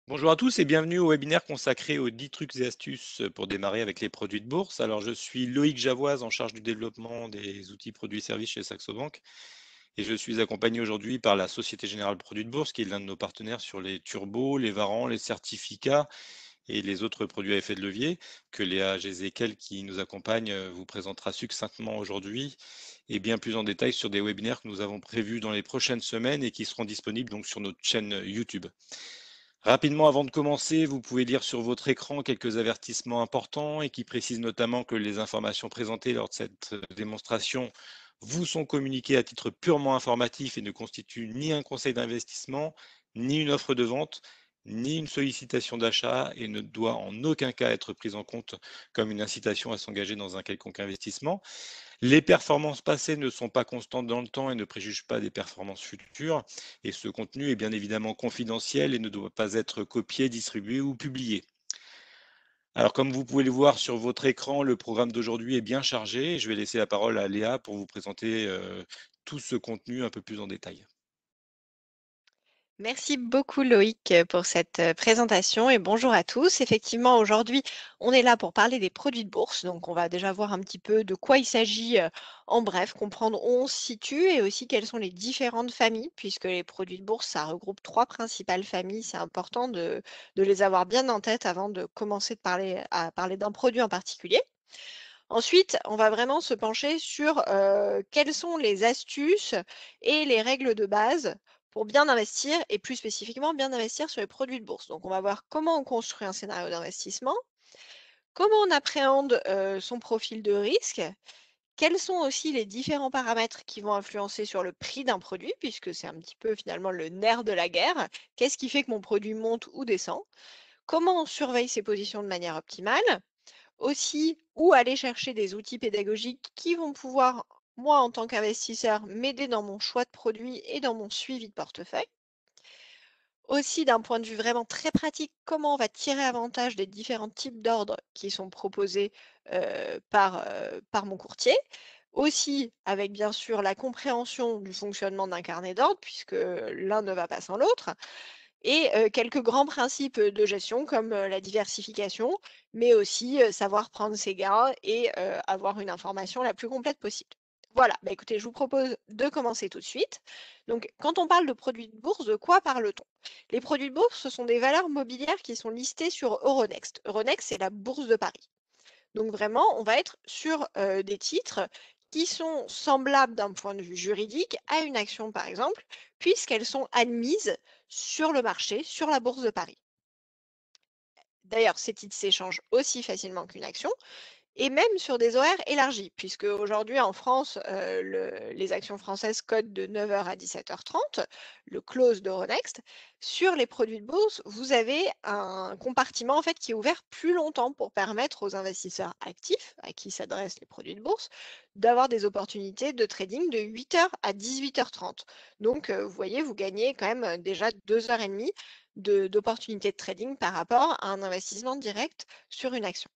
Bonjour à tous et bienvenue au webinaire consacré aux 10 trucs et astuces pour démarrer avec les produits de bourse. Alors, je suis Loïc Javoise en charge du développement des outils produits et services chez Saxo Bank et je suis accompagné aujourd'hui par la Société Générale Produits de Bourse qui est l'un de nos partenaires sur les turbos, les varants, les certificats et les autres produits à effet de levier que Léa Gézékel qui nous accompagne vous présentera succinctement aujourd'hui et bien plus en détail sur des webinaires que nous avons prévus dans les prochaines semaines et qui seront disponibles donc sur notre chaîne YouTube. Rapidement, avant de commencer, vous pouvez lire sur votre écran quelques avertissements importants et qui précisent notamment que les informations présentées lors de cette démonstration vous sont communiquées à titre purement informatif et ne constituent ni un conseil d'investissement, ni une offre de vente, ni une sollicitation d'achat et ne doit en aucun cas être prise en compte comme une incitation à s'engager dans un quelconque investissement. Les performances passées ne sont pas constantes dans le temps et ne préjugent pas des performances futures. Et ce contenu est bien évidemment confidentiel et ne doit pas être copié, distribué ou publié. Alors, comme vous pouvez le voir sur votre écran, le programme d'aujourd'hui est bien chargé. Je vais laisser la parole à Léa pour vous présenter tout ce contenu un peu plus en détail. Merci beaucoup Loïc pour cette présentation et bonjour à tous. Effectivement, aujourd'hui, on est là pour parler des produits de bourse. Donc, on va déjà voir un petit peu de quoi il s'agit en bref, comprendre où on se situe et aussi quelles sont les différentes familles, puisque les produits de bourse, ça regroupe trois principales familles. C'est important de les avoir bien en tête avant de commencer à parler d'un produit en particulier. Ensuite, on va vraiment se pencher sur quelles sont les astuces et les règles de base pour bien investir et plus spécifiquement bien investir sur les produits de bourse. Donc, on va voir comment on construit un scénario d'investissement, comment on appréhende son profil de risque, quels sont aussi les différents paramètres qui vont influencer sur le prix d'un produit, puisque c'est un petit peu finalement le nerf de la guerre. Qu'est-ce qui fait que mon produit monte ou descend? Comment on surveille ses positions de manière optimale? Aussi, où aller chercher des outils pédagogiques qui vont pouvoir, moi, en tant qu'investisseur, m'aider dans mon choix de produits et dans mon suivi de portefeuille. Aussi, d'un point de vue vraiment très pratique, comment on va tirer avantage des différents types d'ordres qui sont proposés par mon courtier. Aussi, avec bien sûr la compréhension du fonctionnement d'un carnet d'ordre, puisque l'un ne va pas sans l'autre et quelques grands principes de gestion comme la diversification, mais aussi savoir prendre ses gains et avoir une information la plus complète possible. Voilà, bah écoutez, je vous propose de commencer tout de suite. Donc, quand on parle de produits de bourse, de quoi parle-t-on? Les produits de bourse, ce sont des valeurs mobilières qui sont listées sur Euronext. Euronext, c'est la bourse de Paris. Donc vraiment, on va être sur des titres qui sont semblables d'un point de vue juridique à une action, par exemple, puisqu'elles sont admises sur le marché, sur la bourse de Paris. D'ailleurs, ces titres s'échangent aussi facilement qu'une action, et même sur des horaires élargis, puisque aujourd'hui en France, les actions françaises codent de 9 heures à 17 h 30, le close d'Euronext. Sur les produits de bourse, vous avez un compartiment en fait qui est ouvert plus longtemps pour permettre aux investisseurs actifs, à qui s'adressent les produits de bourse, d'avoir des opportunités de trading de 8 heures à 18 h 30. Donc, vous voyez, vous gagnez quand même déjà 2 heures et demie d'opportunités de trading par rapport à un investissement direct sur une action.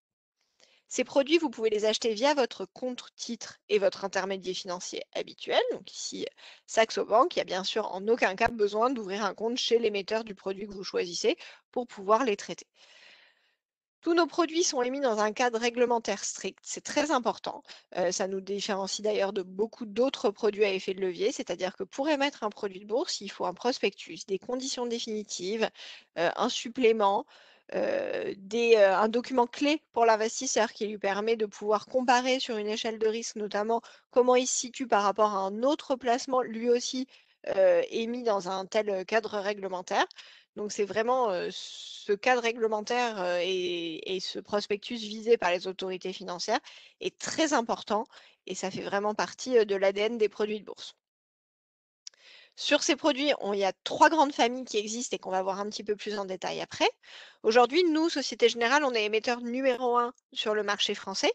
Ces produits, vous pouvez les acheter via votre compte titre et votre intermédiaire financier habituel. Donc ici, Saxo Bank, il n'y a bien sûr en aucun cas besoin d'ouvrir un compte chez l'émetteur du produit que vous choisissez pour pouvoir les traiter. Tous nos produits sont émis dans un cadre réglementaire strict, c'est très important. Ça nous différencie d'ailleurs de beaucoup d'autres produits à effet de levier, c'est-à-dire que pour émettre un produit de bourse, il faut un prospectus, des conditions définitives, un supplément, un document clé pour l'investisseur qui lui permet de pouvoir comparer sur une échelle de risque, notamment comment il se situe par rapport à un autre placement, lui aussi émis dans un tel cadre réglementaire. Donc c'est vraiment ce cadre réglementaire et ce prospectus visé par les autorités financières est très important et ça fait vraiment partie de l'ADN des produits de bourse. Sur ces produits, il y a trois grandes familles qui existent et qu'on va voir un petit peu plus en détail après. Aujourd'hui, nous, Société Générale, on est émetteur numéro un sur le marché français.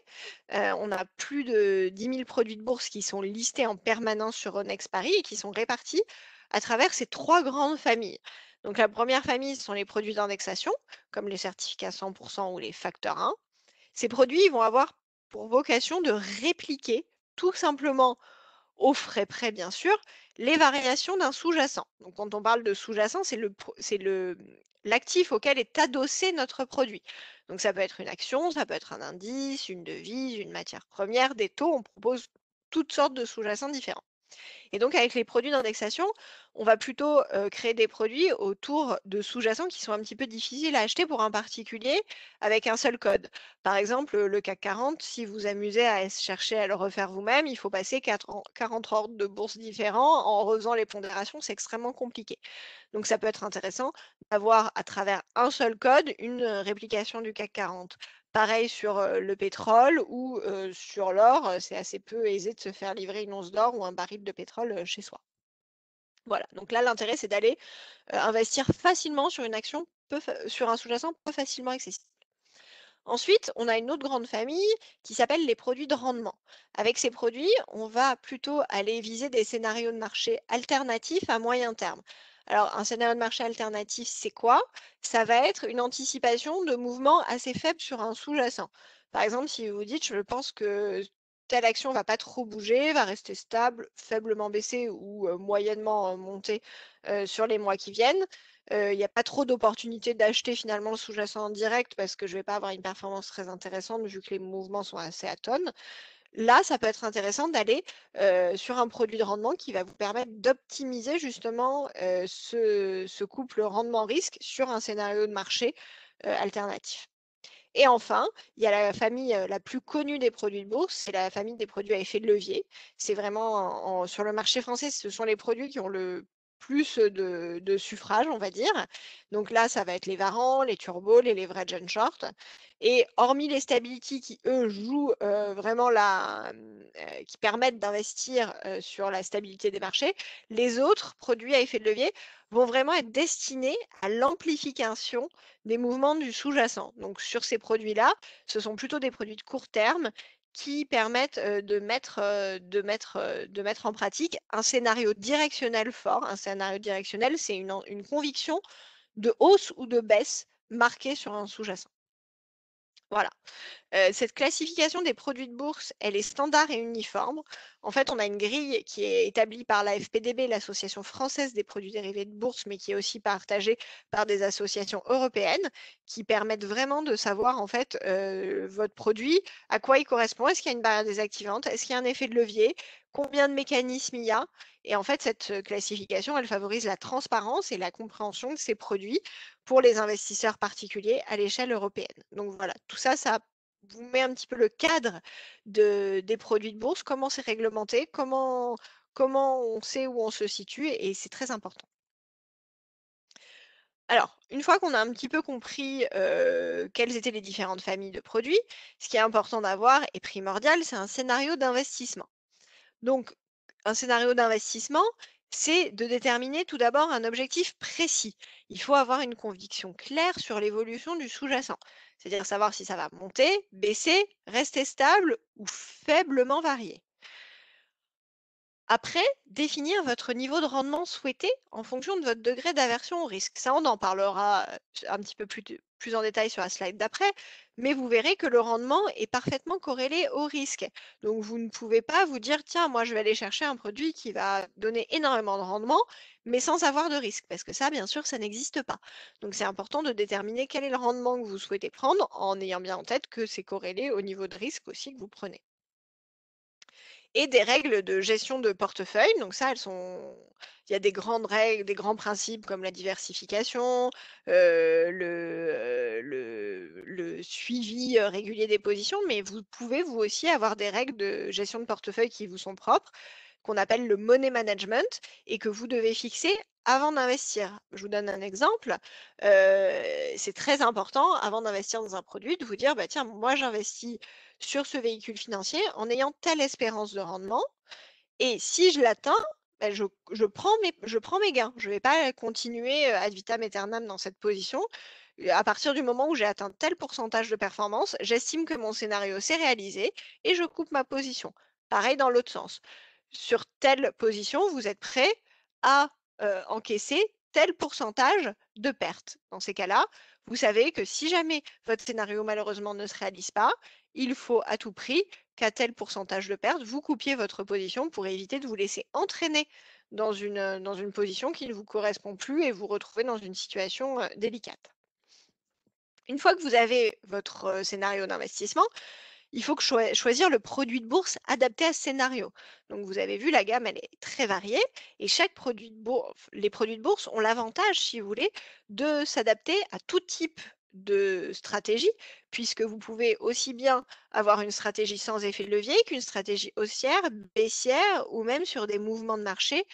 On a plus de 10 000 produits de bourse qui sont listés en permanence sur Euronext Paris et qui sont répartis à travers ces trois grandes familles. Donc la première famille, ce sont les produits d'indexation, comme les certificats 100% ou les facteurs 1. Ces produits ils vont avoir pour vocation de répliquer tout simplement aux frais près bien sûr, les variations d'un sous-jacent. Donc quand on parle de sous-jacent, c'est l'actif auquel est adossé notre produit. Donc ça peut être une action, ça peut être un indice, une devise, une matière première, des taux, on propose toutes sortes de sous-jacents différents. Et donc avec les produits d'indexation, on va plutôt, créer des produits autour de sous-jacents qui sont un petit peu difficiles à acheter pour un particulier avec un seul code. Par exemple, le CAC 40, si vous amusez à chercher à le refaire vous-même, il faut passer 40 ordres de bourse différents. En refaisant les pondérations, c'est extrêmement compliqué. Donc ça peut être intéressant d'avoir à travers un seul code une, réplication du CAC 40. Pareil sur, le pétrole ou, sur l'or, c'est assez peu aisé de se faire livrer une once d'or ou un baril de pétrole, chez soi. Voilà, donc là l'intérêt c'est d'aller, investir facilement sur une action sur un sous-jacent peu facilement accessible. Ensuite, on a une autre grande famille qui s'appelle les produits de rendement. Avec ces produits, on va plutôt aller viser des scénarios de marché alternatifs à moyen terme. Alors, un scénario de marché alternatif, c'est quoi? Ça va être une anticipation de mouvements assez faibles sur un sous-jacent. Par exemple, si vous vous dites, je pense que telle action va pas trop bouger, va rester stable, faiblement baisser ou moyennement monter sur les mois qui viennent, il y a pas trop d'opportunités d'acheter finalement le sous-jacent en direct parce que je vais pas avoir une performance très intéressante vu que les mouvements sont assez atones. Là, ça peut être intéressant d'aller, sur un produit de rendement qui va vous permettre d'optimiser justement, ce couple rendement-risque sur un scénario de marché, alternatif. Et enfin, il y a la famille, la plus connue des produits de bourse, c'est la famille des produits à effet de levier. C'est vraiment sur le marché français, ce sont les produits qui ont le plus de suffrages, on va dire. Donc là, ça va être les Varans, les Turbo, les Leverage and Short. Et hormis les Stability qui, eux, jouent vraiment qui permettent d'investir sur la stabilité des marchés, les autres produits à effet de levier vont vraiment être destinés à l'amplification des mouvements du sous-jacent. Donc sur ces produits-là, ce sont plutôt des produits de court terme qui permettent, de mettre en pratique un scénario directionnel fort. Un scénario directionnel, c'est une conviction de hausse ou de baisse marquée sur un sous-jacent. Voilà. Cette classification des produits de bourse, elle est standard et uniforme. En fait, on a une grille qui est établie par la FPDB, l'Association française des produits dérivés de bourse, mais qui est aussi partagée par des associations européennes qui permettent vraiment de savoir en fait, votre produit, à quoi il correspond. Est-ce qu'il y a une barrière désactivante? Est-ce qu'il y a un effet de levier? Combien de mécanismes il y a? Et en fait, cette, classification, elle favorise la transparence et la compréhension de ces produits pour les investisseurs particuliers à l'échelle européenne. Donc voilà, tout ça, ça vous met un petit peu le cadre des produits de bourse, comment c'est réglementé, comment on sait où on se situe et c'est très important. Alors, une fois qu'on a un petit peu compris, quelles étaient les différentes familles de produits, ce qui est important d'avoir et primordial, c'est un scénario d'investissement. Donc, un scénario d'investissement, c'est de déterminer tout d'abord un objectif précis. Il faut avoir une conviction claire sur l'évolution du sous-jacent, c'est-à-dire savoir si ça va monter, baisser, rester stable ou faiblement varier. Après, définir votre niveau de rendement souhaité en fonction de votre degré d'aversion au risque. Ça, on en parlera un petit peu plus en détail sur la slide d'après, mais vous verrez que le rendement est parfaitement corrélé au risque. Donc, vous ne pouvez pas vous dire, tiens, moi, je vais aller chercher un produit qui va donner énormément de rendement, mais sans avoir de risque, parce que ça, bien sûr, ça n'existe pas. Donc, c'est important de déterminer quel est le rendement que vous souhaitez prendre en ayant bien en tête que c'est corrélé au niveau de risque aussi que vous prenez et des règles de gestion de portefeuille. Donc ça, il y a des grandes règles, des grands principes comme la diversification, le suivi régulier des positions, mais vous pouvez vous aussi avoir des règles de gestion de portefeuille qui vous sont propres, qu'on appelle le money management et que vous devez fixer avant d'investir. Je vous donne un exemple. C'est très important avant d'investir dans un produit de vous dire, bah, tiens, moi j'investis sur ce véhicule financier en ayant telle espérance de rendement et si je l'atteins, bah, je prends mes gains. Je ne vais pas continuer ad vitam aeternam dans cette position. À partir du moment où j'ai atteint tel pourcentage de performance, j'estime que mon scénario s'est réalisé et je coupe ma position. Pareil dans l'autre sens. Sur telle position, vous êtes prêt à encaisser tel pourcentage de perte. Dans ces cas-là, vous savez que si jamais votre scénario malheureusement ne se réalise pas, il faut à tout prix qu'à tel pourcentage de perte, vous coupiez votre position pour éviter de vous laisser entraîner dans une position qui ne vous correspond plus et vous retrouver dans une situation délicate. Une fois que vous avez votre scénario d'investissement, il faut que choisir le produit de bourse adapté à ce scénario. Donc vous avez vu, la gamme, elle est très variée et chaque produit de bourse, les produits de bourse ont l'avantage, si vous voulez, de s'adapter à tout type de stratégie, puisque vous pouvez aussi bien avoir une stratégie sans effet de levier qu'une stratégie haussière, baissière ou même sur des mouvements de marché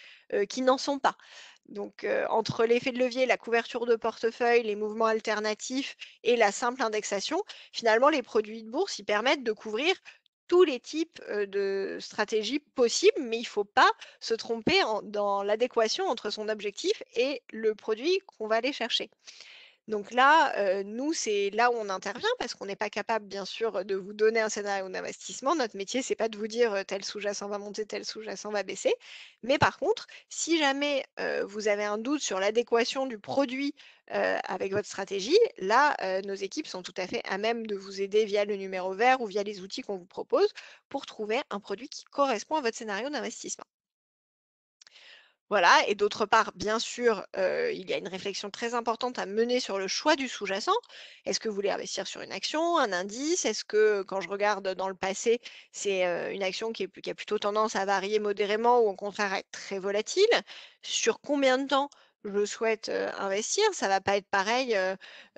qui n'en sont pas. Donc, entre l'effet de levier, la couverture de portefeuille, les mouvements alternatifs et la simple indexation, finalement, les produits de bourse, ils permettent de couvrir tous les types, de stratégies possibles, mais il ne faut pas se tromper dans l'adéquation entre son objectif et le produit qu'on va aller chercher. Donc là, nous, c'est là où on intervient parce qu'on n'est pas capable, bien sûr, de vous donner un scénario d'investissement. Notre métier, c'est pas de vous dire, tel sous-jacent va monter, tel sous-jacent va baisser. Mais par contre, si jamais, vous avez un doute sur l'adéquation du produit, avec votre stratégie, là, nos équipes sont tout à fait à même de vous aider via le numéro vert ou via les outils qu'on vous propose pour trouver un produit qui correspond à votre scénario d'investissement. Voilà, et d'autre part, bien sûr, il y a une réflexion très importante à mener sur le choix du sous-jacent. Est-ce que vous voulez investir sur une action, un indice? Est-ce que, quand je regarde dans le passé, c'est, une action qui a plutôt tendance à varier modérément ou au contraire à être très volatile? Sur combien de temps je souhaite, investir? Ça va pas être pareil,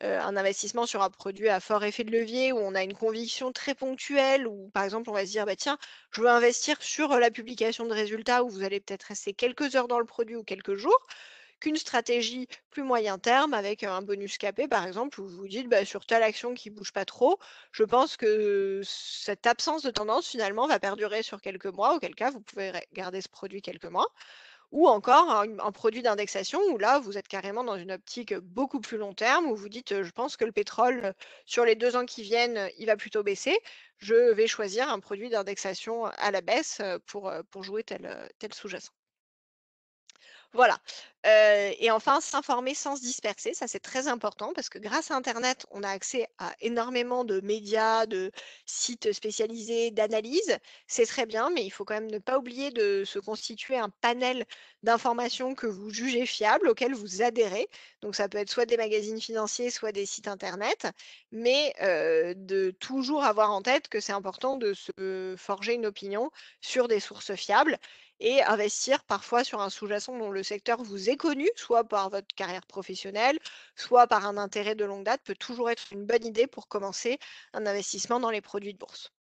un investissement sur un produit à fort effet de levier où on a une conviction très ponctuelle, où par exemple on va se dire: «Bah tiens, je veux investir sur, la publication de résultats où vous allez peut-être rester quelques heures dans le produit ou quelques jours, qu'une stratégie plus moyen terme avec un bonus capé, par exemple, où vous vous dites: «Bah, sur telle action qui bouge pas trop, je pense que cette absence de tendance finalement va perdurer sur quelques mois», auquel cas vous pouvez garder ce produit quelques mois. Ou encore un produit d'indexation où là, vous êtes carrément dans une optique beaucoup plus long terme, où vous dites: «Je pense que le pétrole, sur les 2 ans qui viennent, il va plutôt baisser. Je vais choisir un produit d'indexation à la baisse, pour jouer tel sous-jacent». Voilà, et enfin s'informer sans se disperser, ça c'est très important parce que grâce à internet, on a accès à énormément de médias, de sites spécialisés, d'analyses. C'est très bien, mais il faut quand même ne pas oublier de se constituer un panel d'informations que vous jugez fiables, auxquelles vous adhérez. Donc ça peut être soit des magazines financiers, soit des sites internet, mais de toujours avoir en tête que c'est important de se forger une opinion sur des sources fiables et investir parfois sur un sous-jacent dont le secteur vous est connu, soit par votre carrière professionnelle, soit par un intérêt de longue date, peut toujours être une bonne idée pour commencer un investissement dans les produits de bourse.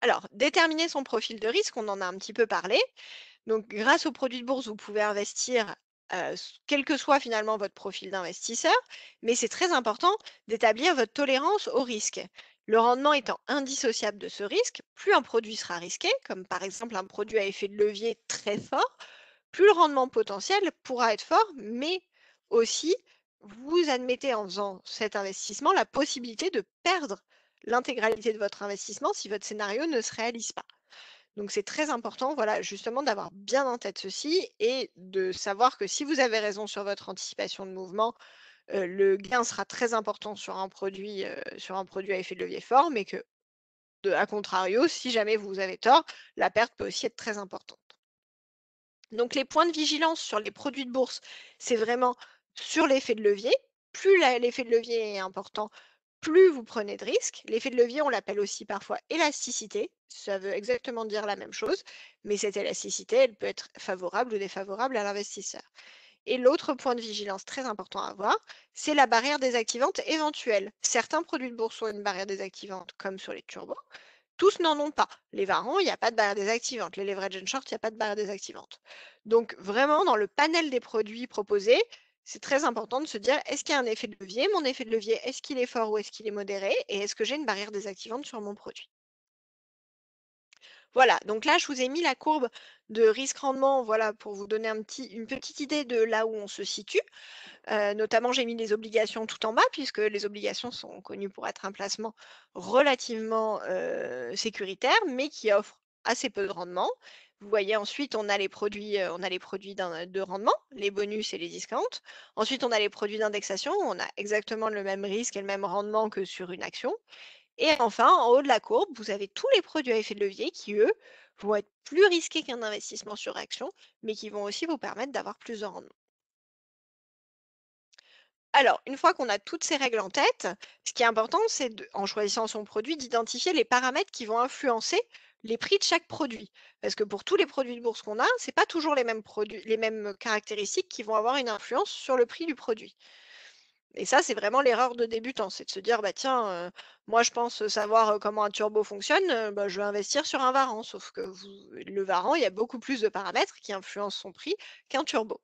Alors, déterminer son profil de risque, on en a un petit peu parlé. Donc, grâce aux produits de bourse, vous pouvez investir, quel que soit finalement votre profil d'investisseur, mais c'est très important d'établir votre tolérance au risque. Le rendement étant indissociable de ce risque, plus un produit sera risqué, comme par exemple un produit à effet de levier très fort, plus le rendement potentiel pourra être fort, mais aussi vous admettez en faisant cet investissement la possibilité de perdre l'intégralité de votre investissement si votre scénario ne se réalise pas. Donc c'est très important, voilà, justement d'avoir bien en tête ceci et de savoir que si vous avez raison sur votre anticipation de mouvement, le gain sera très important sur un produit à effet de levier fort, mais que à contrario, si jamais vous avez tort, la perte peut aussi être très importante. Donc les points de vigilance sur les produits de bourse, c'est vraiment sur l'effet de levier. Plus l'effet de levier est important, plus vous prenez de risques. L'effet de levier, on l'appelle aussi parfois élasticité. Ça veut exactement dire la même chose, mais cette élasticité, elle peut être favorable ou défavorable à l'investisseur. Et l'autre point de vigilance très important à avoir, c'est la barrière désactivante éventuelle. Certains produits de bourse ont une barrière désactivante, comme sur les turbos. Tous n'en ont pas. Les varants, il n'y a pas de barrière désactivante. Les leverage and short, il n'y a pas de barrière désactivante. Donc vraiment, dans le panel des produits proposés, c'est très important de se dire, est-ce qu'il y a un effet de levier? Mon effet de levier, est-ce qu'il est fort ou est-ce qu'il est modéré? Et est-ce que j'ai une barrière désactivante sur mon produit? Voilà, donc là, je vous ai mis la courbe de risque-rendement, voilà, pour vous donner une petite idée de là où on se situe. Notamment, j'ai mis les obligations tout en bas, puisque les obligations sont connues pour être un placement relativement sécuritaire, mais qui offre assez peu de rendement. Vous voyez, ensuite, on a les produits de rendement, les bonus et les discounts. Ensuite, on a les produits d'indexation, où on a exactement le même risque et le même rendement que sur une action. Et enfin, en haut de la courbe, vous avez tous les produits à effet de levier qui, eux, vont être plus risqués qu'un investissement sur action, mais qui vont aussi vous permettre d'avoir plus de rendement. Alors, une fois qu'on a toutes ces règles en tête, ce qui est important, c'est en choisissant son produit, d'identifier les paramètres qui vont influencer les prix de chaque produit. Parce que pour tous les produits de bourse qu'on a, c'est pas toujours les mêmes produits, les mêmes caractéristiques qui vont avoir une influence sur le prix du produit. Et ça, c'est vraiment l'erreur de débutant, c'est de se dire, bah tiens, moi je pense savoir comment un turbo fonctionne, bah, je vais investir sur un Varan. Sauf que le Varan, il y a beaucoup plus de paramètres qui influencent son prix qu'un turbo.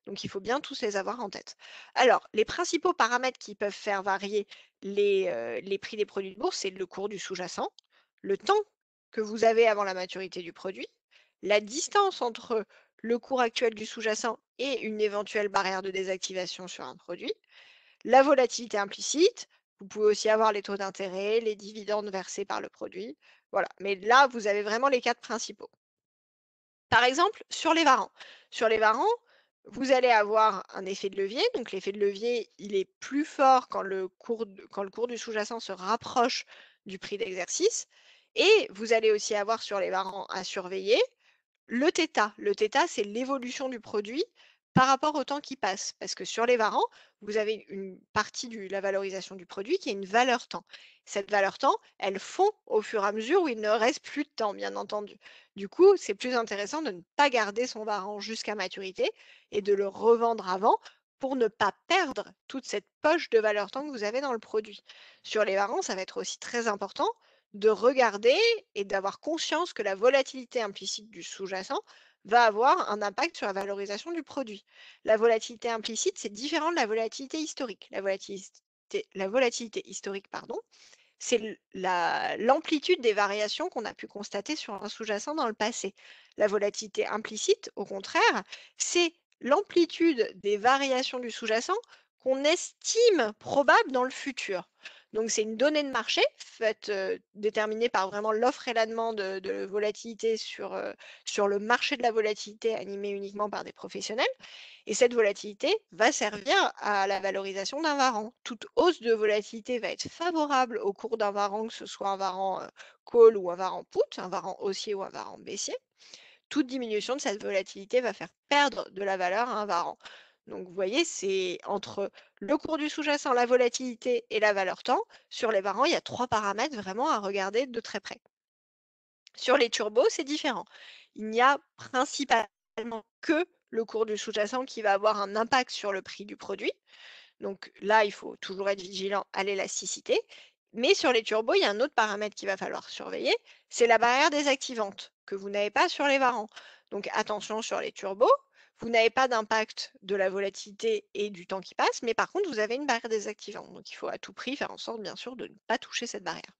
Donc il faut bien tous les avoir en tête. Alors, les principaux paramètres qui peuvent faire varier les prix des produits de bourse, c'est le cours du sous-jacent, le temps que vous avez avant la maturité du produit, la distance entre le cours actuel du sous-jacent et une éventuelle barrière de désactivation sur un produit, la volatilité implicite. Vous pouvez aussi avoir les taux d'intérêt, les dividendes versés par le produit. Voilà. Mais là, vous avez vraiment les quatre principaux. Par exemple, sur les varans. Sur les varans, vous allez avoir un effet de levier. Donc l'effet de levier, il est plus fort quand le cours du sous-jacent se rapproche du prix d'exercice. Et vous allez aussi avoir sur les varans à surveiller le θ, c'est l'évolution du produit par rapport au temps qui passe. Parce que sur les varans, vous avez une partie de la valorisation du produit qui est une valeur temps. Cette valeur temps, elle fond au fur et à mesure où il ne reste plus de temps, bien entendu. Du coup, c'est plus intéressant de ne pas garder son varan jusqu'à maturité et de le revendre avant pour ne pas perdre toute cette poche de valeur temps que vous avez dans le produit. Sur les varans, ça va être aussi très important de regarder et d'avoir conscience que la volatilité implicite du sous-jacent va avoir un impact sur la valorisation du produit. La volatilité implicite, c'est différent de la volatilité historique. La volatilité historique, pardon, c'est l'amplitude des variations qu'on a pu constater sur un sous-jacent dans le passé. La volatilité implicite, au contraire, c'est l'amplitude des variations du sous-jacent qu'on estime probable dans le futur. Donc c'est une donnée de marché faite, déterminée par vraiment l'offre et la demande de volatilité sur le marché de la volatilité animé uniquement par des professionnels. Et cette volatilité va servir à la valorisation d'un varan. Toute hausse de volatilité va être favorable au cours d'un varan, que ce soit un varan call ou un varan put, un varan haussier ou un varan baissier. Toute diminution de cette volatilité va faire perdre de la valeur à un varan. Donc vous voyez, c'est entre le cours du sous-jacent, la volatilité et la valeur temps. Sur les varans, il y a trois paramètres vraiment à regarder de très près. Sur les turbos, c'est différent. Il n'y a principalement que le cours du sous-jacent qui va avoir un impact sur le prix du produit. Donc là, il faut toujours être vigilant à l'élasticité. Mais sur les turbos, il y a un autre paramètre qu'il va falloir surveiller, c'est la barrière désactivante que vous n'avez pas sur les varans. Donc attention sur les turbos, vous n'avez pas d'impact de la volatilité et du temps qui passe, mais par contre, vous avez une barrière désactivante. Donc il faut à tout prix faire en sorte, bien sûr, de ne pas toucher cette barrière.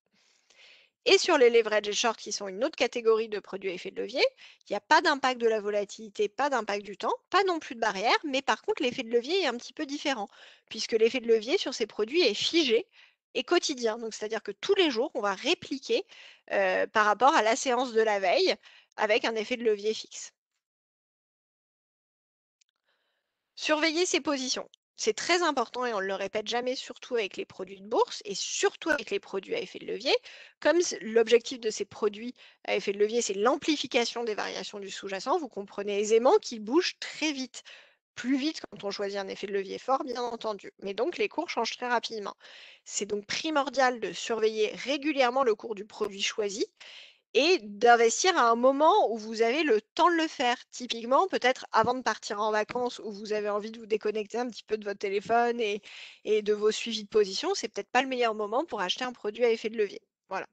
Et sur les leverage et short, qui sont une autre catégorie de produits à effet de levier, il n'y a pas d'impact de la volatilité, pas d'impact du temps, pas non plus de barrière, mais par contre, l'effet de levier est un petit peu différent, puisque l'effet de levier sur ces produits est figé et quotidien. Donc, c'est-à-dire que tous les jours, on va répliquer par rapport à la séance de la veille avec un effet de levier fixe. Surveiller ses positions. C'est très important et on ne le répète jamais, surtout avec les produits de bourse et surtout avec les produits à effet de levier. Comme l'objectif de ces produits à effet de levier, c'est l'amplification des variations du sous-jacent, vous comprenez aisément qu'ils bougent très vite. Plus vite quand on choisit un effet de levier fort, bien entendu. Mais donc les cours changent très rapidement. C'est donc primordial de surveiller régulièrement le cours du produit choisi et d'investir à un moment où vous avez le temps de le faire. Typiquement, peut-être avant de partir en vacances où vous avez envie de vous déconnecter un petit peu de votre téléphone et de vos suivis de position, c'est peut-être pas le meilleur moment pour acheter un produit à effet de levier. Voilà.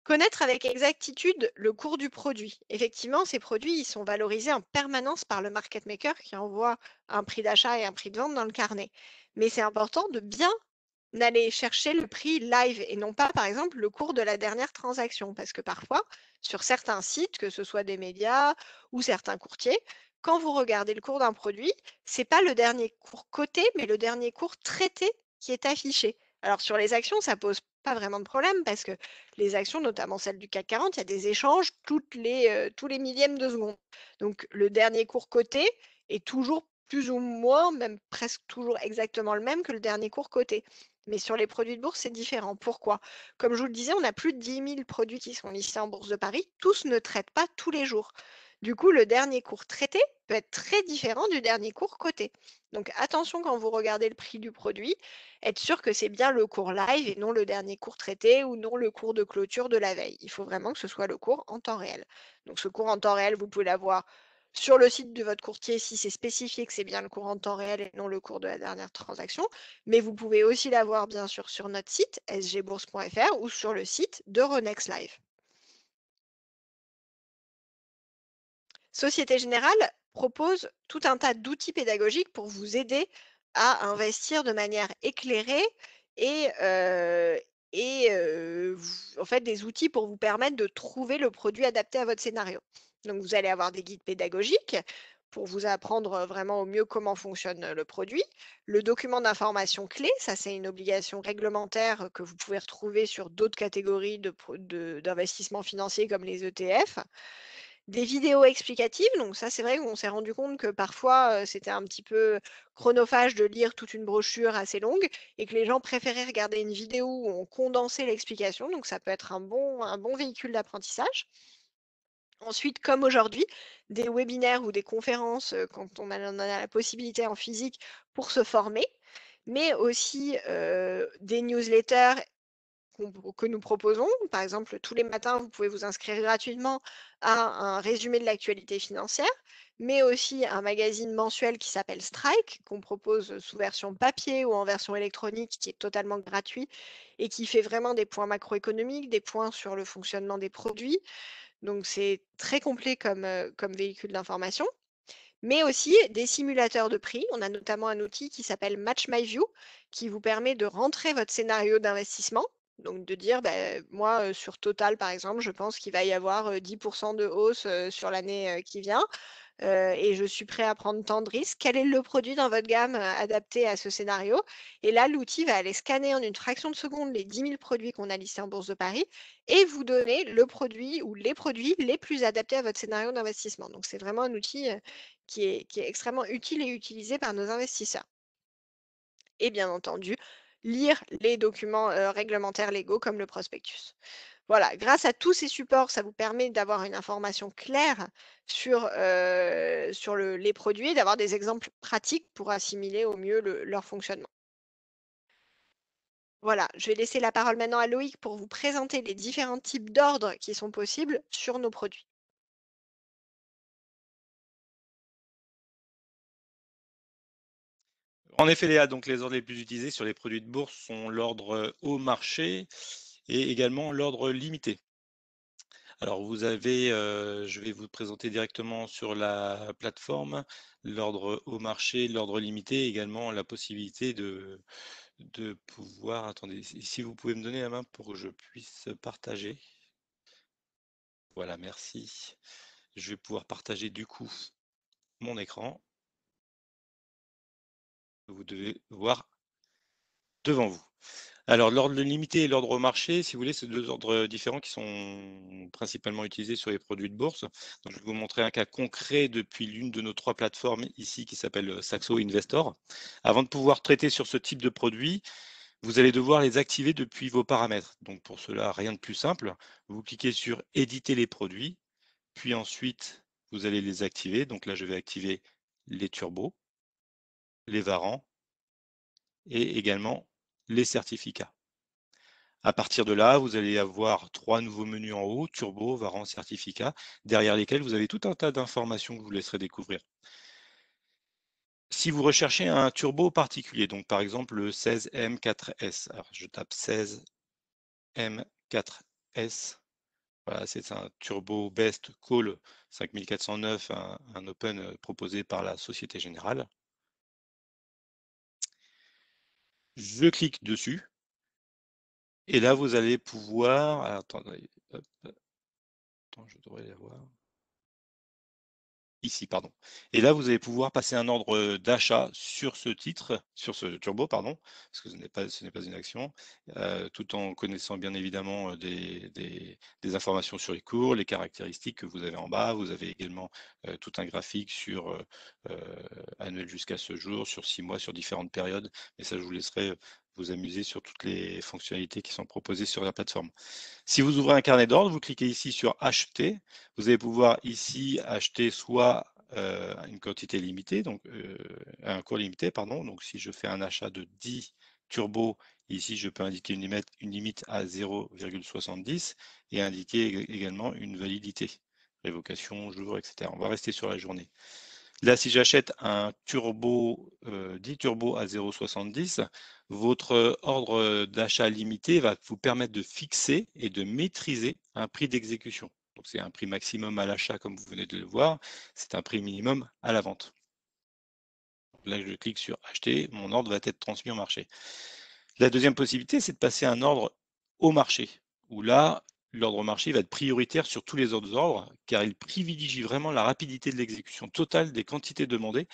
Connaître avec exactitude le cours du produit. Effectivement, ces produits, ils sont valorisés en permanence par le market maker qui envoie un prix d'achat et un prix de vente dans le carnet. Mais c'est important de bien d'aller chercher le prix live et non pas, par exemple, le cours de la dernière transaction. Parce que parfois, sur certains sites, que ce soit des médias ou certains courtiers, quand vous regardez le cours d'un produit, c'est pas le dernier cours coté, mais le dernier cours traité qui est affiché. Alors sur les actions, ça pose pas vraiment de problème parce que les actions, notamment celles du CAC 40, il y a des échanges tous les millièmes de seconde. Donc le dernier cours coté est toujours plus ou moins, même presque toujours exactement le même que le dernier cours coté. Mais sur les produits de bourse, c'est différent. Pourquoi? Comme je vous le disais, on a plus de 10 000 produits qui sont listés en bourse de Paris. Tous ne traitent pas tous les jours. Du coup, le dernier cours traité peut être très différent du dernier cours coté. Donc attention quand vous regardez le prix du produit, être sûr que c'est bien le cours live et non le dernier cours traité ou non le cours de clôture de la veille. Il faut vraiment que ce soit le cours en temps réel. Donc ce cours en temps réel, vous pouvez l'avoir sur le site de votre courtier si c'est spécifié que c'est bien le cours en temps réel et non le cours de la dernière transaction. Mais vous pouvez aussi l'avoir bien sûr sur notre site sgbourse.fr ou sur le site d'Euronext Live. Société Générale propose tout un tas d'outils pédagogiques pour vous aider à investir de manière éclairée et, en fait, des outils pour vous permettre de trouver le produit adapté à votre scénario. Donc, vous allez avoir des guides pédagogiques pour vous apprendre vraiment au mieux comment fonctionne le produit. Le document d'information clé, ça c'est une obligation réglementaire que vous pouvez retrouver sur d'autres catégories d'investissements financiers comme les ETF. Des vidéos explicatives, donc ça, c'est vrai qu'on s'est rendu compte que parfois, c'était un petit peu chronophage de lire toute une brochure assez longue et que les gens préféraient regarder une vidéo où on condensait l'explication, donc ça peut être un bon véhicule d'apprentissage. Ensuite, comme aujourd'hui, des webinaires ou des conférences, quand on a la possibilité en physique pour se former, mais aussi, des newsletters que nous proposons. Par exemple, tous les matins, vous pouvez vous inscrire gratuitement à un résumé de l'actualité financière, mais aussi un magazine mensuel qui s'appelle Strike, qu'on propose sous version papier ou en version électronique, qui est totalement gratuit et qui fait vraiment des points macroéconomiques, des points sur le fonctionnement des produits. Donc c'est très complet comme véhicule d'information, mais aussi des simulateurs de prix. On a notamment un outil qui s'appelle Match My View, qui vous permet de rentrer votre scénario d'investissement. Donc de dire, moi, sur Total, par exemple, je pense qu'il va y avoir 10% de hausse sur l'année qui vient et je suis prêt à prendre tant de risques. Quel est le produit dans votre gamme adapté à ce scénario? Et là, l'outil va aller scanner en une fraction de seconde les 10 000 produits qu'on a listés en Bourse de Paris et vous donner le produit ou les produits les plus adaptés à votre scénario d'investissement. Donc, c'est vraiment un outil qui est extrêmement utile et utilisé par nos investisseurs. Et bien entendu, lire les documents réglementaires légaux comme le prospectus. Voilà, grâce à tous ces supports, ça vous permet d'avoir une information claire sur les produits et d'avoir des exemples pratiques pour assimiler au mieux leur fonctionnement. Voilà, je vais laisser la parole maintenant à Loïc pour vous présenter les différents types d'ordres qui sont possibles sur nos produits. En effet, Léa, donc les ordres les plus utilisés sur les produits de bourse sont l'ordre haut marché et également l'ordre limité. Alors vous avez, je vais vous présenter directement sur la plateforme l'ordre haut marché, l'ordre limité, également la possibilité de pouvoir, attendez, si vous pouvez me donner la main pour que je puisse partager. Voilà, merci. Je vais pouvoir partager du coup mon écran. Vous devez voir devant vous. Alors, l'ordre limité et l'ordre marché, si vous voulez, c'est deux ordres différents qui sont principalement utilisés sur les produits de bourse. Donc, je vais vous montrer un cas concret depuis l'une de nos trois plateformes ici qui s'appelle Saxo Investor. Avant de pouvoir traiter sur ce type de produit, vous allez devoir les activer depuis vos paramètres. Donc, pour cela, rien de plus simple. Vous cliquez sur éditer les produits, puis ensuite, vous allez les activer. Donc là, je vais activer les turbos, les varants et également les certificats. À partir de là, vous allez avoir trois nouveaux menus en haut, turbo, varant, certificat, derrière lesquels vous avez tout un tas d'informations que je vous laisserai découvrir. Si vous recherchez un turbo particulier, donc par exemple le 16M4S, alors je tape 16M4S, voilà, c'est un turbo best call 5409, un open proposé par la Société Générale. Je clique dessus. Et là, vous allez pouvoir. Alors, attendez, hop, attends, je devrais l'avoir. ici, pardon. Et là, vous allez pouvoir passer un ordre d'achat sur ce titre, sur ce turbo, pardon, parce que ce n'est pas une action, tout en connaissant bien évidemment des informations sur les cours, les caractéristiques que vous avez en bas. Vous avez également tout un graphique sur annuel jusqu'à ce jour, sur 6 mois, sur différentes périodes. Mais ça, je vous laisserai vous amuser sur toutes les fonctionnalités qui sont proposées sur la plateforme. Si vous ouvrez un carnet d'ordre, vous cliquez ici sur acheter. Vous allez pouvoir ici acheter soit une quantité limitée, donc un cours limité, pardon. Donc si je fais un achat de 10 turbos, ici je peux indiquer une limite à 0,70 et indiquer également une validité, révocation, jour, etc. On va rester sur la journée. Là, si j'achète un turbo, 10 turbos à 0,70, votre ordre d'achat limité va vous permettre de fixer et de maîtriser un prix d'exécution. Donc, c'est un prix maximum à l'achat, comme vous venez de le voir. C'est un prix minimum à la vente. Là, je clique sur acheter, mon ordre va être transmis au marché. La deuxième possibilité, c'est de passer un ordre au marché, où là, l'ordre au marché va être prioritaire sur tous les autres ordres, car il privilégie vraiment la rapidité de l'exécution totale des quantités demandées,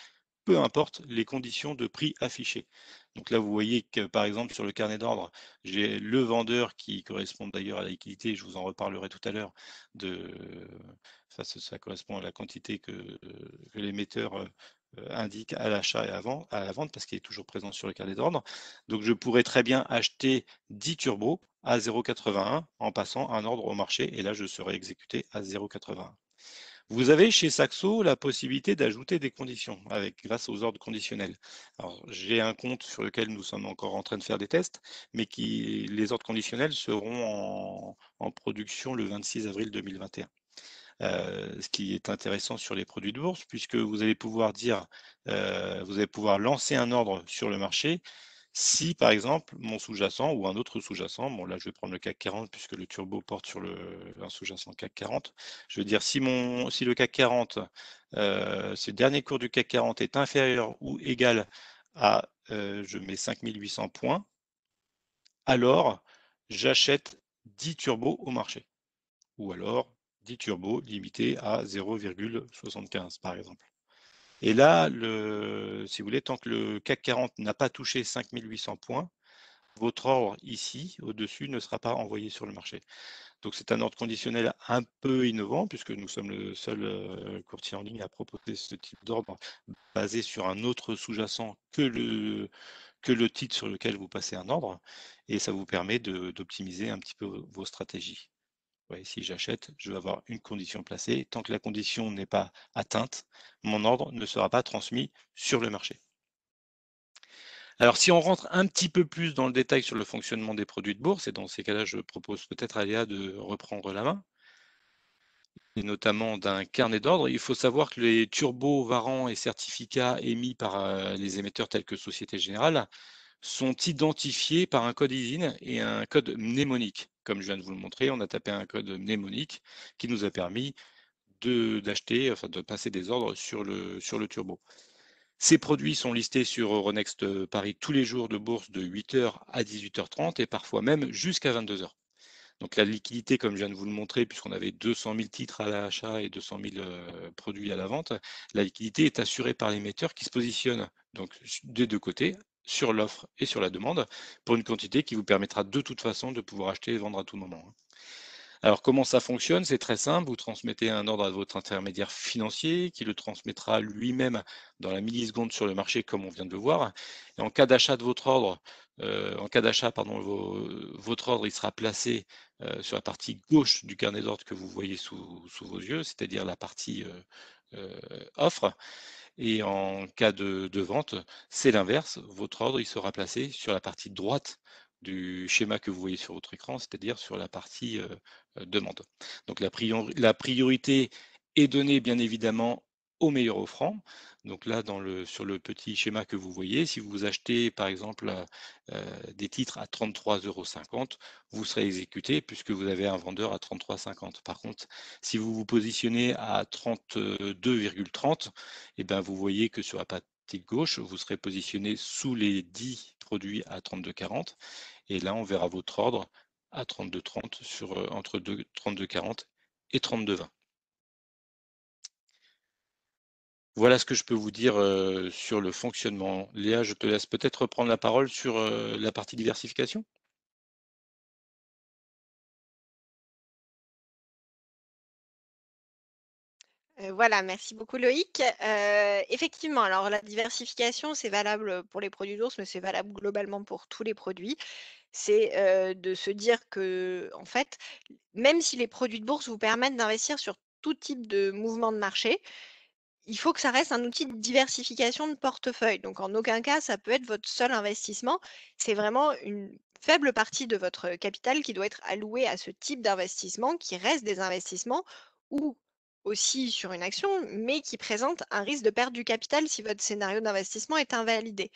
peu importe les conditions de prix affichées. Donc là, vous voyez que par exemple sur le carnet d'ordre, j'ai le vendeur qui correspond d'ailleurs à la liquidité, je vous en reparlerai tout à l'heure, ça correspond à la quantité que l'émetteur indique à l'achat et à la vente, parce qu'il est toujours présent sur le carnet d'ordre. Donc je pourrais très bien acheter 10 turbos à 0,81 en passant un ordre au marché, et là je serai exécuté à 0,81. Vous avez chez Saxo la possibilité d'ajouter des conditions grâce aux ordres conditionnels. Alors, j'ai un compte sur lequel nous sommes encore en train de faire des tests, mais les ordres conditionnels seront en production le 26 avril 2021. Ce qui est intéressant sur les produits de bourse, puisque vous allez pouvoir vous allez pouvoir lancer un ordre sur le marché si, par exemple, mon sous-jacent ou un autre sous-jacent, bon là je vais prendre le CAC 40 puisque le turbo porte sur un sous-jacent CAC 40, je veux dire si le CAC 40, si le dernier cours du CAC 40 est inférieur ou égal à, je mets 5800 points, alors j'achète 10 turbos au marché. Ou alors 10 turbos limités à 0,75 par exemple. Et là, si vous voulez, tant que le CAC 40 n'a pas touché 5800 points, votre ordre ici, au-dessus, ne sera pas envoyé sur le marché. Donc c'est un ordre conditionnel un peu innovant, puisque nous sommes le seul courtier en ligne à proposer ce type d'ordre basé sur un autre sous-jacent que le titre sur lequel vous passez un ordre, et ça vous permet d'optimiser un petit peu vos stratégies. Ouais, si j'achète, je vais avoir une condition placée. Tant que la condition n'est pas atteinte, mon ordre ne sera pas transmis sur le marché. Alors, si on rentre un petit peu plus dans le détail sur le fonctionnement des produits de bourse, et dans ces cas-là, je propose peut-être à Léa de reprendre la main, et notamment d'un carnet d'ordre, il faut savoir que les turbos, varants et certificats émis par les émetteurs tels que Société Générale sont identifiés par un code ISIN et un code mnémonique. Comme je viens de vous le montrer, on a tapé un code mnémonique qui nous a permis de passer des ordres sur le turbo. Ces produits sont listés sur Euronext Paris tous les jours de bourse de 8h à 18h30 et parfois même jusqu'à 22h. Donc la liquidité, comme je viens de vous le montrer, puisqu'on avait 200 000 titres à l'achat et 200 000 produits à la vente, la liquidité est assurée par l'émetteur qui se positionne donc des deux côtés, sur l'offre et sur la demande, pour une quantité qui vous permettra de toute façon de pouvoir acheter et vendre à tout moment. Alors comment ça fonctionne? C'est très simple, vous transmettez un ordre à votre intermédiaire financier qui le transmettra lui-même dans la milliseconde sur le marché comme on vient de le voir. Et en cas d'achat de votre ordre, votre ordre il sera placé sur la partie gauche du carnet d'ordre que vous voyez sous vos yeux, c'est-à-dire la partie offre. Et en cas de vente, c'est l'inverse. Votre ordre il sera placé sur la partie droite du schéma que vous voyez sur votre écran, c'est-à-dire sur la partie demande. Donc la priorité est donnée bien évidemment au meilleur offrant. Donc là, sur le petit schéma que vous voyez, si vous achetez par exemple des titres à 33,50 €, vous serez exécuté puisque vous avez un vendeur à 33,50 €. Par contre, si vous vous positionnez à 32,30 €, et ben vous voyez que sur la partie gauche, vous serez positionné sous les 10 produits à 32,40 et là on verra votre ordre à 32,30 entre 32,40 et 32,20. Voilà ce que je peux vous dire, sur le fonctionnement. Léa, je te laisse peut-être reprendre la parole sur, la partie diversification? Voilà, merci beaucoup Loïc. Effectivement, alors la diversification, c'est valable pour les produits d'ours, mais c'est valable globalement pour tous les produits. C'est, de se dire que, en fait, même si les produits de bourse vous permettent d'investir sur tout type de mouvement de marché, il faut que ça reste un outil de diversification de portefeuille. Donc en aucun cas, ça peut être votre seul investissement. C'est vraiment une faible partie de votre capital qui doit être allouée à ce type d'investissement, qui reste des investissements ou aussi sur une action, mais qui présente un risque de perte du capital si votre scénario d'investissement est invalidé.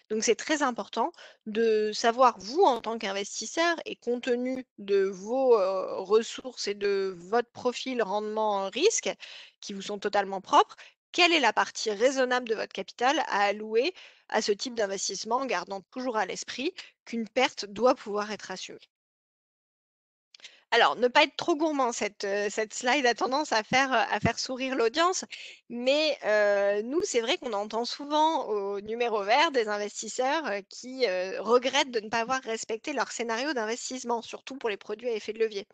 Donc c'est très important de savoir, vous, en tant qu'investisseur et compte tenu de vos, ressources et de votre profil rendement-risque, qui vous sont totalement propres, quelle est la partie raisonnable de votre capital à allouer à ce type d'investissement, en gardant toujours à l'esprit qu'une perte doit pouvoir être assumée. Alors, ne pas être trop gourmand, cette slide a tendance à faire sourire l'audience, mais nous, c'est vrai qu'on entend souvent au numéro vert des investisseurs, qui, regrettent de ne pas avoir respecté leur scénario d'investissement, surtout pour les produits à effet de levier.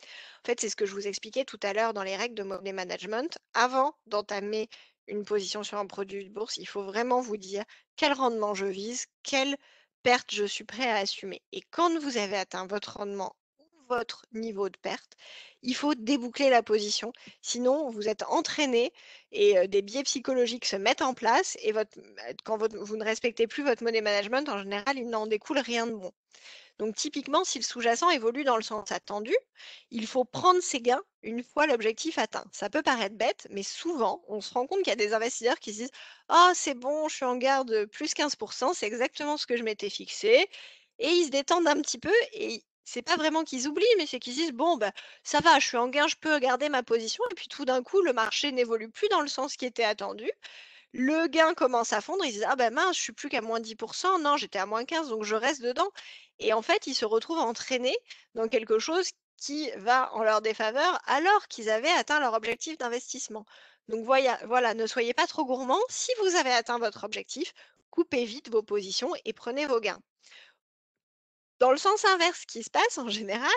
En fait, c'est ce que je vous expliquais tout à l'heure dans les règles de money management. Avant d'entamer une position sur un produit de bourse, il faut vraiment vous dire: «Quel rendement je vise? Quelle perte je suis prêt à assumer?» Et quand vous avez atteint votre rendement votre niveau de perte, il faut déboucler la position. Sinon, vous êtes entraîné et des biais psychologiques se mettent en place et quand vous ne respectez plus votre money management, en général, il n'en découle rien de bon. Donc typiquement, si le sous-jacent évolue dans le sens attendu, il faut prendre ses gains une fois l'objectif atteint. Ça peut paraître bête, mais souvent, on se rend compte qu'il y a des investisseurs qui se disent: «Ah, c'est bon, je suis en garde plus 15%, c'est exactement ce que je m'étais fixé», et ils se détendent un petit peu et c'est pas vraiment qu'ils oublient, mais c'est qu'ils se disent: «Bon, bah, ça va, je suis en gain, je peux garder ma position», et puis tout d'un coup, le marché n'évolue plus dans le sens qui était attendu. Le gain commence à fondre, ils se disent: «Ah ben mince, je suis plus qu'à moins 10. Non, j'étais à moins 15, donc je reste dedans», et en fait, ils se retrouvent entraînés dans quelque chose qui va en leur défaveur, alors qu'ils avaient atteint leur objectif d'investissement. Donc voilà, ne soyez pas trop gourmands. Si vous avez atteint votre objectif, coupez vite vos positions et prenez vos gains. Dans le sens inverse, ce qui se passe en général,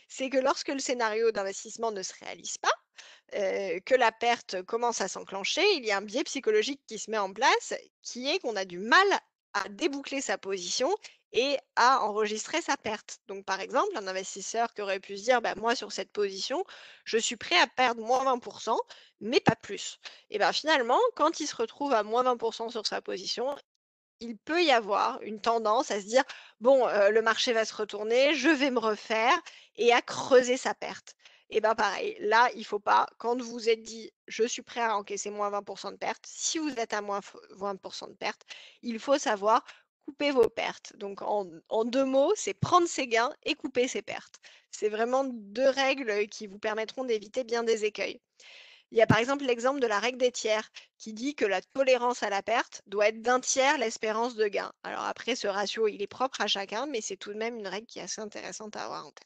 c'est que lorsque le scénario d'investissement ne se réalise pas, que la perte commence à s'enclencher, il y a un biais psychologique qui se met en place, qui est qu'on a du mal à déboucler sa position et à enregistrer sa perte. Donc, par exemple, un investisseur qui aurait pu se dire: «Bah, moi, sur cette position, je suis prêt à perdre moins 20%, mais pas plus». Et ben, finalement, quand il se retrouve à moins 20% sur sa position, il peut y avoir une tendance à se dire: «Bon, le marché va se retourner, je vais me refaire», et à creuser sa perte. Et ben, pareil, là, il faut pas, quand vous vous êtes dit: «Je suis prêt à encaisser moins 20 de perte», si vous êtes à moins 20 de perte, il faut savoir couper vos pertes. Donc en 2 mots, c'est prendre ses gains et couper ses pertes. C'est vraiment 2 règles qui vous permettront d'éviter bien des écueils. Il y a par exemple l'exemple de la règle des tiers qui dit que la tolérance à la perte doit être d'un tiers l'espérance de gain. Alors après, ce ratio, il est propre à chacun, mais c'est tout de même une règle qui est assez intéressante à avoir en tête.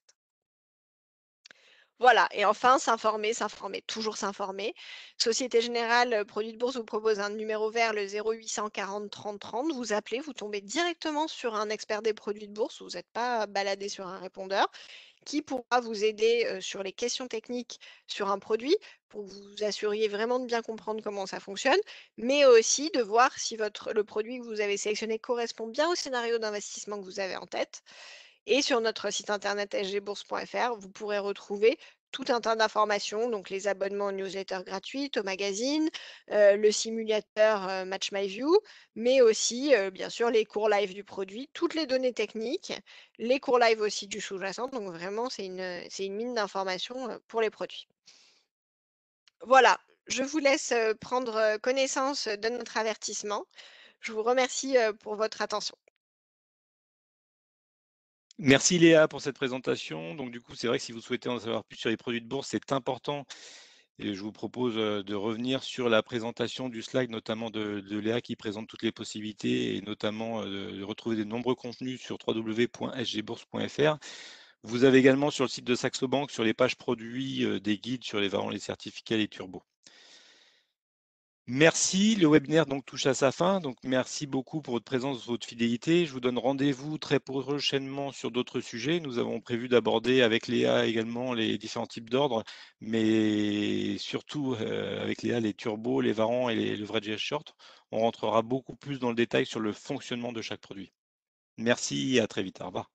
Voilà, et enfin, s'informer, toujours s'informer. Société Générale, produits de bourse vous propose un numéro vert, le 0800 40 30 30. Vous appelez, vous tombez directement sur un expert des produits de bourse, vous n'êtes pas baladé sur un répondeur, qui pourra vous aider, sur les questions techniques sur un produit, pour que vous assuriez vraiment de bien comprendre comment ça fonctionne, mais aussi de voir si le produit que vous avez sélectionné correspond bien au scénario d'investissement que vous avez en tête. Et sur notre site internet sgbourse.fr, vous pourrez retrouver tout un tas d'informations, donc les abonnements aux newsletters gratuites, au magazine, le simulateur Match My View, mais aussi, bien sûr, les cours live du produit, toutes les données techniques, les cours live aussi du sous-jacent. Donc vraiment, c'est une mine d'informations pour les produits. Voilà, je vous laisse prendre connaissance de notre avertissement. Je vous remercie pour votre attention. Merci Léa pour cette présentation. Donc du coup, c'est vrai que si vous souhaitez en savoir plus sur les produits de bourse, c'est important et je vous propose, de revenir sur la présentation du slide, notamment de Léa qui présente toutes les possibilités et notamment, de retrouver de nombreux contenus sur www.sgbourse.fr. Vous avez également sur le site de Saxo Bank, sur les pages produits, des guides sur les variants, les certificats, les turbos. Merci, le webinaire donc touche à sa fin, donc merci beaucoup pour votre présence, votre fidélité. Je vous donne rendez-vous très prochainement sur d'autres sujets. Nous avons prévu d'aborder avec Léa également les différents types d'ordres, mais surtout avec Léa les turbos, les varants et le vrai JS Short. On rentrera beaucoup plus dans le détail sur le fonctionnement de chaque produit. Merci et à très vite. Au revoir.